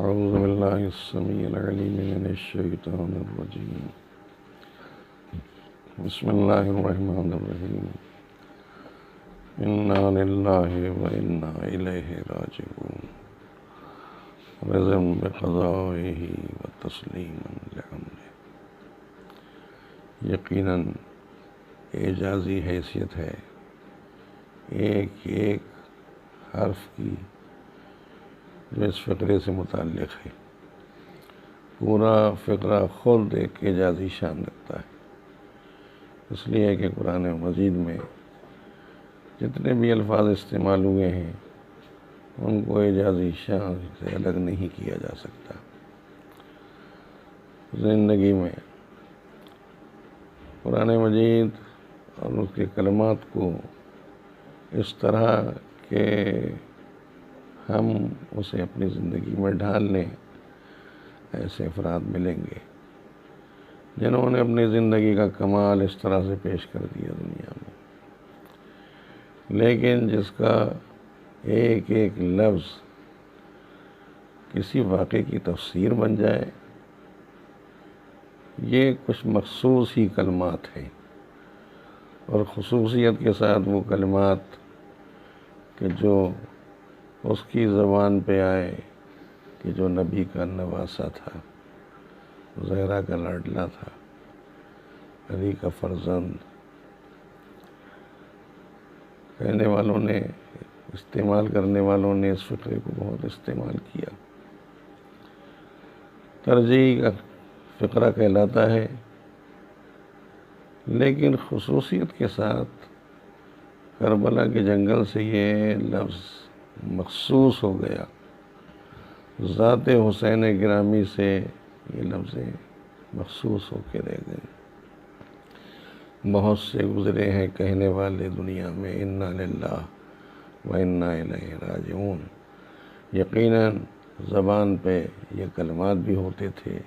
أعوذ بالله السميع العليم من الشيطان الرجيم. بسم الله الرحمن الرحيم. إنا لله وإنا إليه راجعون. رضا بقضائه وتسلیما لأمره. یقیناً اعجازی حیثیت ہے ایک ایک حرف کی جو اس فقرے سے متعلق ہے. پورا فقرہ خود ایک اعجازی شان رکھتا ہے، اس لیے کہ قرآن مجید میں جتنے بھی الفاظ استعمال ہوئے ہیں ان کو اعجازی شان سے الگ نہیں کیا جا سکتا. زندگی میں قرآن مجید اور اس کے کلمات کو اس طرح کہ ہم اسے اپنی زندگی میں ڈھال لیں، ایسے افراد ملیں گے جنہوں نے اپنی زندگی کا کمال اس طرح سے پیش کر دیا دنیا میں. لیکن جس کا ایک ایک لفظ کسی واقعے کی تفسیر بن جائے، یہ کچھ مخصوص ہی کلمات ہیں، اور خصوصیت کے ساتھ وہ کلمات کہ جو اس کی زبان پہ آئے کہ جو نبی کا نواسا تھا، زہرا کا لاڈلا تھا، علی کا فرزند. کہنے والوں نے، استعمال کرنے والوں نے اس فقرے کو بہت استعمال کیا. ترجیح کا فقرہ کہلاتا ہے، لیکن خصوصیت کے ساتھ کربلا کے جنگل سے یہ لفظ مخصوص ہو گیا. ذات حسین گرامی سے یہ لفظ مخصوص ہو کے رہ گئے. بہت سے گزرے ہیں کہنے والے دنیا میں انا للہ و انا الیہ راجعون. یقیناً زبان پہ یہ کلمات بھی ہوتے تھے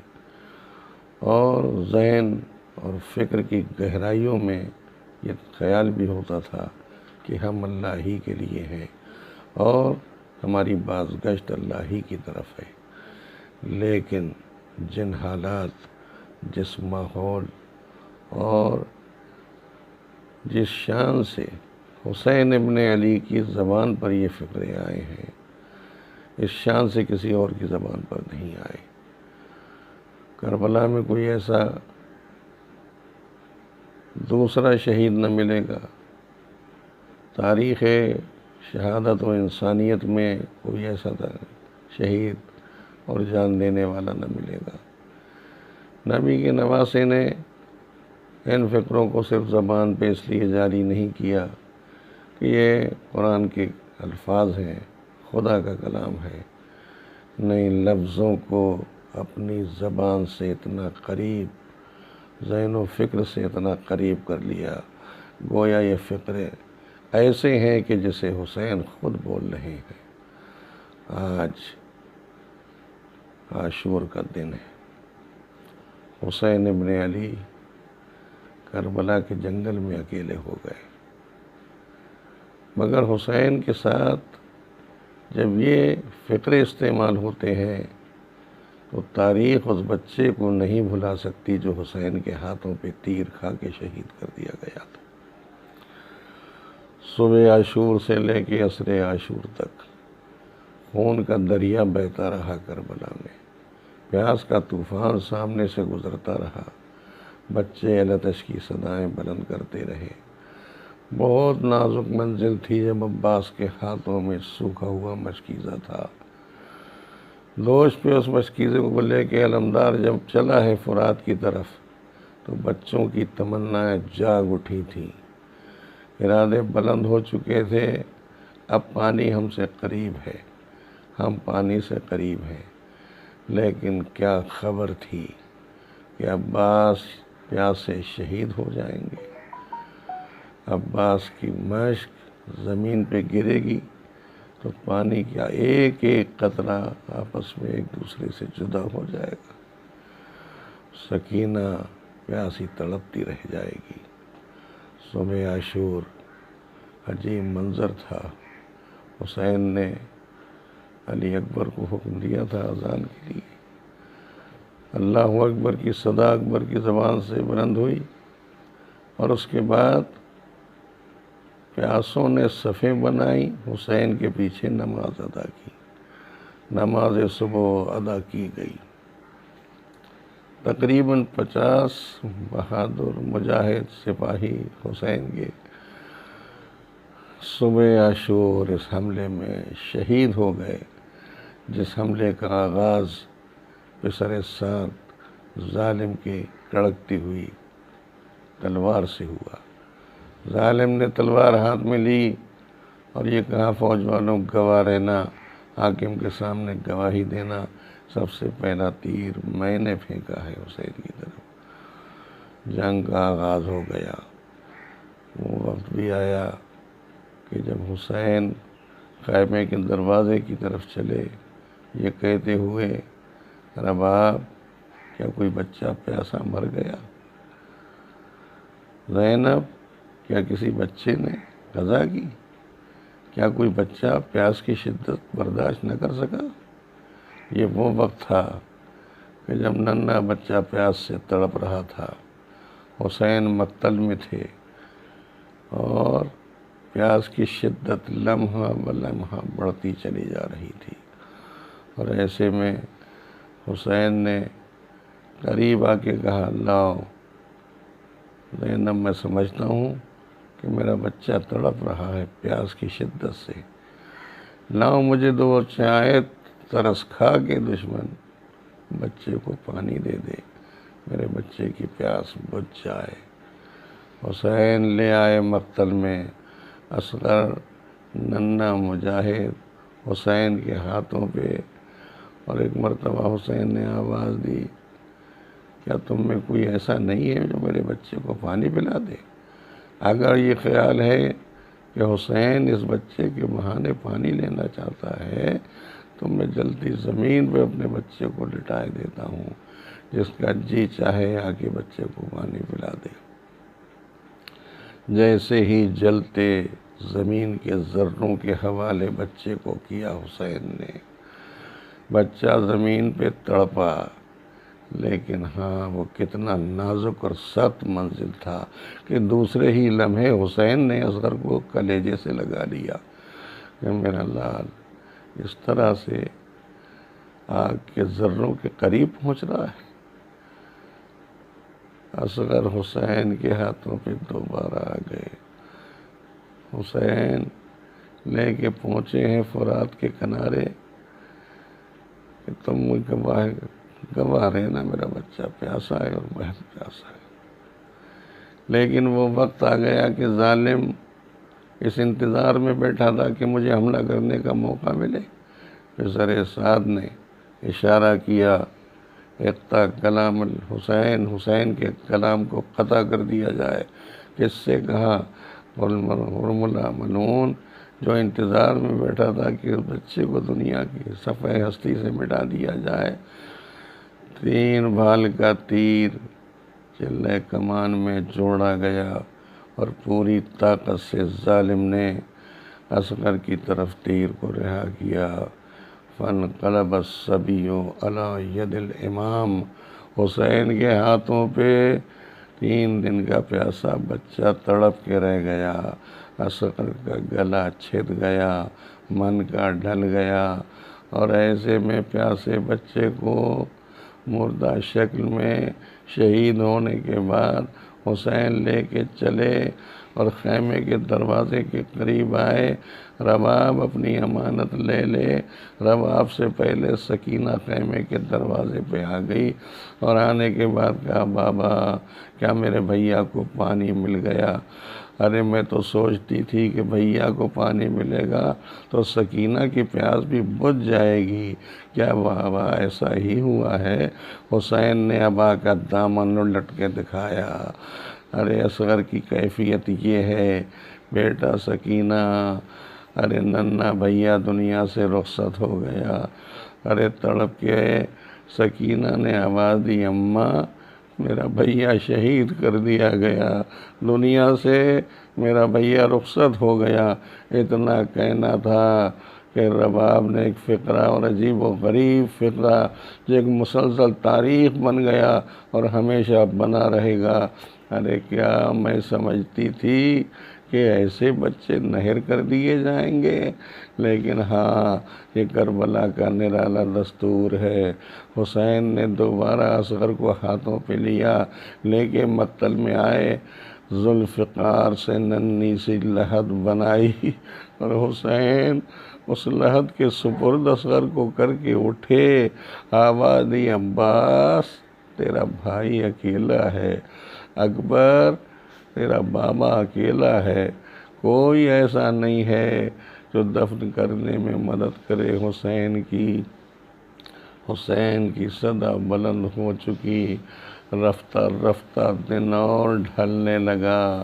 اور ذہن اور فکر کی گہرائیوں میں یہ خیال بھی ہوتا تھا کہ ہم اللہ ہی کے لیے ہیں اور ہماری بازگشت اللہ ہی کی طرف ہے. لیکن جن حالات، جس ماحول اور جس شان سے حسین ابن علی کی زبان پر یہ فقرے آئے ہیں، اس شان سے کسی اور کی زبان پر نہیں آئے. کربلا میں کوئی ایسا دوسرا شہید نہ ملے گا، تاریخ شہادت و انسانیت میں کوئی ایسا شہید اور جان دینے والا نہ ملے گا. نبی کے نواسے نے ان فقروں کو صرف زبان پہ اس لیے جاری نہیں کیا کہ یہ قرآن کے الفاظ ہیں، خدا کا کلام ہے. نئے لفظوں کو اپنی زبان سے اتنا قریب، ذہن و فکر سے اتنا قریب کر لیا گویا یہ فقرے ایسے ہیں کہ جسے حسین خود بول رہے ہیں. آج عاشور کا دن ہے. حسین ابن علی کربلا کے جنگل میں اکیلے ہو گئے، مگر حسین کے ساتھ جب یہ فقرے استعمال ہوتے ہیں تو تاریخ اس بچے کو نہیں بھلا سکتی جو حسین کے ہاتھوں پہ تیر کھا کے شہید کر دیا گیا تھا. صبح عاشور سے لے کے عصر عاشور تک خون کا دریا بہتا رہا کربلا میں. پیاس کا طوفان سامنے سے گزرتا رہا. بچے التش کی صدائیں بلند کرتے رہے. بہت نازک منزل تھی جب عباس کے ہاتھوں میں سوکھا ہوا مشکیزہ تھا. دوش پہ اس مشکیزے کو لے کے علمدار جب چلا ہے فرات کی طرف تو بچوں کی تمنائیں جاگ اٹھی تھیں. ارادے بلند ہو چکے تھے. اب پانی ہم سے قریب ہے، ہم پانی سے قریب ہیں. لیکن کیا خبر تھی کہ عباس پیاس سے شہید ہو جائیں گے. عباس کی مشک زمین پہ گرے گی تو پانی کا ایک ایک قطرہ آپس میں ایک دوسرے سے جدا ہو جائے گا. سکینہ پیاسی تڑپتی رہ جائے گی. صبح عاشور عجیب منظر تھا. حسین نے علی اکبر کو حکم دیا تھا اذان کے لیے۔ اللہ اکبر کی صدا اکبر کی زبان سے بلند ہوئی، اور اس کے بعد پیاسوں نے صفیں بنائی، حسین کے پیچھے نماز ادا کی، نماز صبح ادا کی گئی۔ تقریباً 50 بہادر مجاہد سپاہی حسین کے صبح عاشور اس حملے میں شہید ہو گئے، جس حملے کا آغاز پسر سعد ظالم کی کڑکتی ہوئی تلوار سے ہوا۔ ظالم نے تلوار ہاتھ میں لی اور یہ کہا، فوج والوں گواہ رہنا، حاکم کے سامنے گواہی دینا، سب سے پہلا تیر میں نے پھینکا ہے حسین کی طرف۔ جنگ کا آغاز ہو گیا۔ وہ وقت بھی آیا کہ جب حسین خیمے کے دروازے کی طرف چلے، یہ کہتے ہوئے، رباب کیا کوئی بچہ پیاسا مر گیا؟ زینب کیا کسی بچے نے قضا کی؟ کیا کوئی بچہ پیاس کی شدت برداشت نہ کر سکا؟ یہ وہ وقت تھا کہ جب ننھا بچہ پیاس سے تڑپ رہا تھا، حسین مقتل میں تھے، اور پیاس کی شدت لمحہ بلمحہ بڑھتی چلی جا رہی تھی۔ اور ایسے میں حسین نے قریب آ کے کہا، لاؤ زینب، میں سمجھتا ہوں کہ میرا بچہ تڑپ رہا ہے پیاس کی شدت سے، لاؤ مجھے دو چائے، ترس کھا کے دشمن بچے کو پانی دے دے، میرے بچے کی پیاس بجھ جائے۔ حسین لے آئے مقتل میں اصغر ننھا مجاہد حسین کے ہاتھوں پہ، اور ایک مرتبہ حسین نے آواز دی، کیا تم میں کوئی ایسا نہیں ہے جو میرے بچے کو پانی پلا دے؟ اگر یہ خیال ہے کہ حسین اس بچے کے بہانے پانی لینا چاہتا ہے تو میں جلدی زمین پہ اپنے بچے کو لٹائے دیتا ہوں، جس کا جی چاہے آ کے بچے کو پانی پلا دے۔ جیسے ہی جلتے زمین کے ذروں کے حوالے بچے کو کیا حسین نے، بچہ زمین پہ تڑپا، لیکن ہاں وہ کتنا نازک اور سخت منزل تھا کہ دوسرے ہی لمحے حسین نے اصغر کو کلیجے سے لگا لیا کہ میرا لال اس طرح سے آگ کے ذروں کے قریب پہنچ رہا ہے۔ اصغر حسین کے ہاتھوں پہ دوبارہ آ گئے۔ حسین لے کے پہنچے ہیں فرات کے کنارے کہ تم گواہ رہنا، میرا بچہ پیاسا ہے اور میں پیاسا ہے۔ لیکن وہ وقت آ گیا کہ ظالم اس انتظار میں بیٹھا تھا کہ مجھے حملہ کرنے کا موقع ملے۔ پسر سعد نے اشارہ کیا، اقطع کلام الحسین، حسین کے کلام کو قطع کر دیا جائے۔ کس سے کہا؟ حرملہ ملعون، جو انتظار میں بیٹھا تھا کہ اس بچے کو دنیا کی صفحہ ہستی سے مٹا دیا جائے۔ 3 بھال کا تیر چلے کمان میں جوڑا گیا اور پوری طاقت سے ظالم نے اصغر کی طرف تیر کو رہا کیا۔ فانقلب الصبی علی ید الامام، حسین کے ہاتھوں پہ 3 دن کا پیاسا بچہ تڑپ کے رہ گیا۔ اصغر کا گلا چھد گیا، من کا ڈھل گیا، اور ایسے میں پیاسے بچے کو مردہ شکل میں شہید ہونے کے بعد حسین لے کے چلے اور خیمے کے دروازے کے قریب آئے۔ رباب اپنی امانت لے لے۔ رباب سے پہلے سکینہ خیمے کے دروازے پہ آ گئی اور آنے کے بعد کہا، بابا کیا میرے بھیا کو پانی مل گیا؟ ارے میں تو سوچتی تھی کہ بھیا کو پانی ملے گا تو سکینہ کی پیاس بھی بجھ جائے گی، کیا بابا ایسا ہی ہوا ہے؟ حسین نے ابا کا دامن الٹ کے دکھایا۔ ارے اصغر کی کیفیت یہ ہے بیٹا سکینہ، ارے ننھا بھیا دنیا سے رخصت ہو گیا۔ ارے تڑپ کے سکینہ نے آواز دی، اماں میرا بھیا شہید کر دیا گیا، دنیا سے میرا بھیا رخصت ہو گیا۔ اتنا کہنا تھا کہ رباب نے ایک فقرہ اور عجیب و غریب فقرہ جو ایک مسلسل تاریخ بن گیا اور ہمیشہ بنا رہے گا۔ ارے کیا میں سمجھتی تھی کہ ایسے بچے نہر کر دیے جائیں گے، لیکن ہاں یہ کربلا کا نرالا دستور ہے۔ حسین نے دوبارہ اصغر کو ہاتھوں پہ لیا، لے کے مقتل میں آئے، ذوالفقار سے ننھی سی لحد بنائی اور حسین اس لحد کے سپرد اصغر کو کر کے اٹھے، آواز دی عباس تیرا بھائی اکیلا ہے، اکبر تیرا بابا اکیلا ہے، کوئی ایسا نہیں ہے جو دفن کرنے میں مدد کرے حسین کی۔ حسین کی صدا بلند ہو چکی، رفتہ رفتہ دن اور ڈھلنے لگا،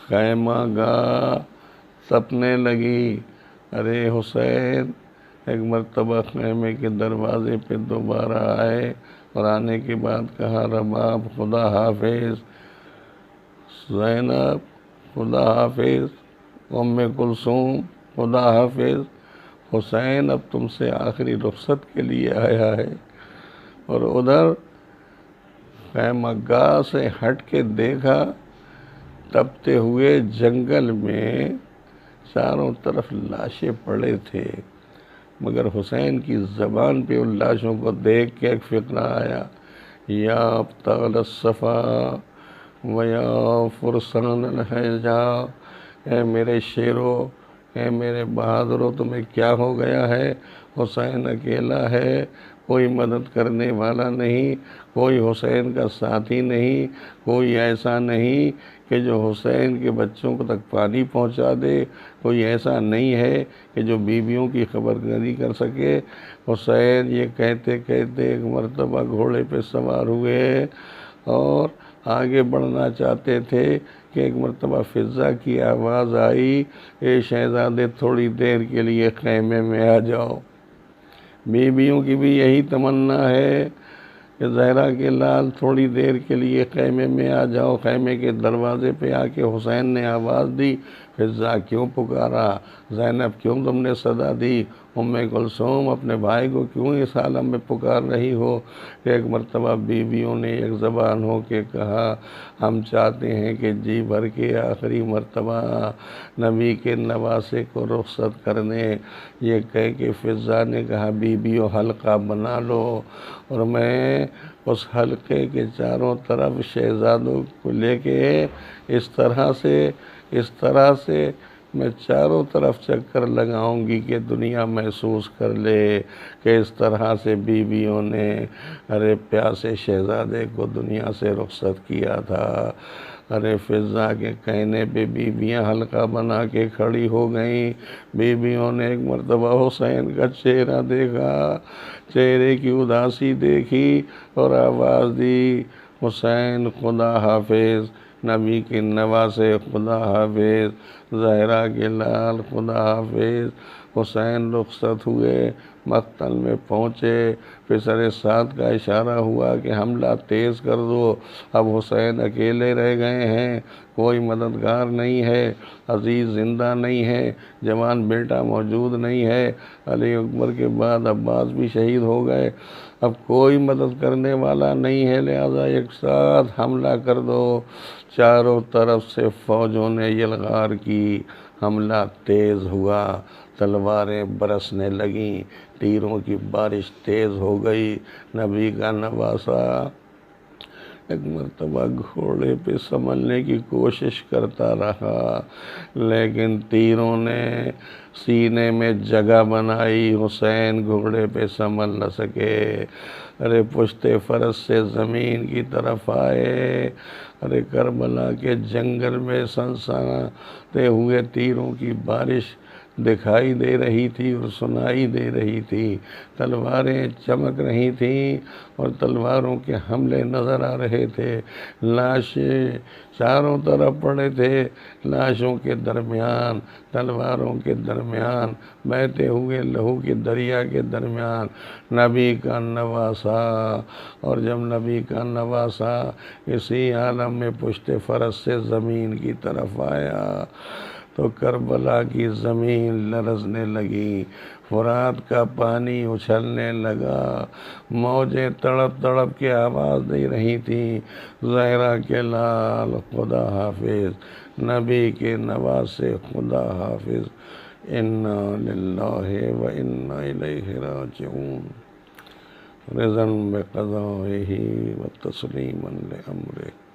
خیمہ گاہ تپنے لگی۔ ارے حسین ایک مرتبہ خیمے کے دروازے پہ دوبارہ آئے اور آنے کے بعد کہا، رباب خدا حافظ، زینب خدا حافظ، ام کلثوم خدا حافظ، حسین اب تم سے آخری رخصت کے لیے آیا ہے۔ اور ادھر خیمہ گاہ سے ہٹ کے دیکھا، تپتے ہوئے جنگل میں چاروں طرف لاشیں پڑے تھے، مگر حسین کی زبان پہ ان لاشوں کو دیکھ کے ایک فقرہ آیا، یا ابطال الصفا و یا فرسان الحجا، اے میرے شیرو، اے میرے بہادروں، تمہیں کیا ہو گیا ہے؟ حسین اکیلا ہے، کوئی مدد کرنے والا نہیں، کوئی حسین کا ساتھی نہیں، کوئی ایسا نہیں کہ جو حسین کے بچوں کو تک پانی پہنچا دے، کوئی ایسا نہیں ہے کہ جو بیویوں کی خبرداری کر سکے۔ حسین یہ کہتے کہتے ایک مرتبہ گھوڑے پہ سوار ہوئے اور آگے بڑھنا چاہتے تھے کہ ایک مرتبہ فضا کی آواز آئی، اے شہزادے تھوڑی دیر کے لیے خیمے میں آ جاؤ۔ بیویوں کی بھی یہی تمنا ہے کہ زہرا کے لال تھوڑی دیر کے لیے خیمے میں آ جاؤ۔ خیمے کے دروازے پہ آ کے حسین نے آواز دی، فضا کیوں پکارا؟ زینب کیوں تم نے صدا دی؟ ام کلثوم اپنے بھائی کو کیوں اس عالم میں پکار رہی ہو؟ ایک مرتبہ بیویوں نے ایک زبان ہو کے کہا، ہم چاہتے ہیں کہ جی بھر کے آخری مرتبہ نبی کے نواسے کو رخصت کرنے۔ یہ کہہ کے فضا نے کہا، بیویوں حلقہ بنا لو اور میں اس حلقے کے چاروں طرف شہزادوں کو لے کے اس طرح سے میں چاروں طرف چکر لگاؤں گی کہ دنیا محسوس کر لے کہ اس طرح سے بیویوں نے ارے پیاسے شہزادے کو دنیا سے رخصت کیا تھا۔ ارے فضا کے کہنے پہ بیویاں حلقہ بنا کے کھڑی ہو گئیں۔ بیویوں نے ایک مرتبہ حسین کا چہرہ دیکھا، چہرے کی اداسی دیکھی اور آواز دی، حسین خدا حافظ، نبی کے نواسے خدا حافظ، زہرا کے لال خدا حافظ۔ حسین رخصت ہوئے، مقتل میں پہنچے، پسر سعد کا اشارہ ہوا کہ حملہ تیز کر دو، اب حسین اکیلے رہ گئے ہیں، کوئی مددگار نہیں ہے، عزیز زندہ نہیں ہے، جوان بیٹا موجود نہیں ہے، علی اکبر کے بعد عباس بھی شہید ہو گئے، اب کوئی مدد کرنے والا نہیں ہے، لہذا ایک ساتھ حملہ کر دو۔ چاروں طرف سے فوجوں نے یلغار کی، حملہ تیز ہوا، تلواریں برسنے لگیں، تیروں کی بارش تیز ہو گئی۔ نبی کا نواسا ایک مرتبہ گھوڑے پہ سنبھلنے کی کوشش کرتا رہا، لیکن تیروں نے سینے میں جگہ بنائی، حسین گھوڑے پہ سنبھل نہ سکے۔ ارے پشت فرس سے زمین کی طرف آئے، ارے کربلا کے جنگل میں سنسناتے ہوئے تیروں کی بارش دکھائی دے رہی تھی اور سنائی دے رہی تھی، تلواریں چمک رہی تھیں اور تلواروں کے حملے نظر آ رہے تھے، لاشیں چاروں طرف پڑے تھے، لاشوں کے درمیان، تلواروں کے درمیان، بہتے ہوئے لہو کے دریا کے درمیان نبی کا نواسا۔ اور جب نبی کا نواسا اسی عالم میں پشت فرس سے زمین کی طرف آیا، تو کربلا کی زمین لرزنے لگی، فرات کا پانی اچھلنے لگا، موجیں تڑپ تڑپ کے آواز دے رہی تھیں، زہرا کے لال خدا حافظ، نبی کے نواسے خدا حافظ، انا للہ و انا الیہ راجعون، رضا بقضائہ و تسلیما لامرہ۔